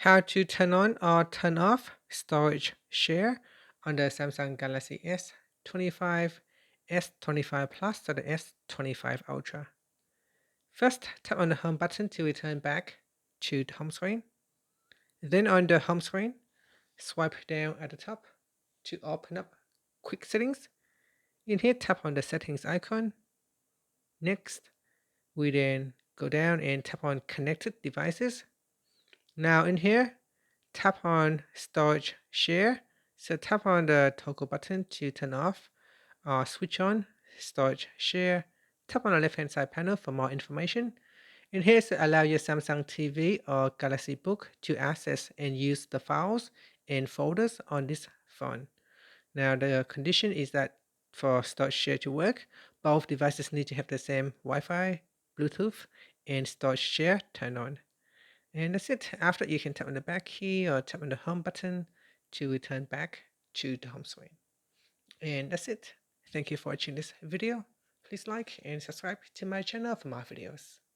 How to turn on or turn off storage share on the Samsung Galaxy S25, S25 Plus, or the S25 Ultra. First, tap on the home button to return back to the home screen. Then on the home screen, swipe down at the top to open up Quick Settings. In here, tap on the settings icon. Next, we then go down and tap on Connected Devices. Now in here, tap on Storage Share. So tap on the toggle button to turn off or switch on Storage Share. Tap on the left hand side panel for more information. And here to allow your Samsung TV or Galaxy Book to access and use the files and folders on this phone. Now the condition is that for storage share to work, both devices need to have the same Wi-Fi, Bluetooth, and storage share turned on. And that's it. After, you can tap on the back key or tap on the home button to return back to the home screen. And that's it. Thank you for watching this video. Please like and subscribe to my channel for more videos.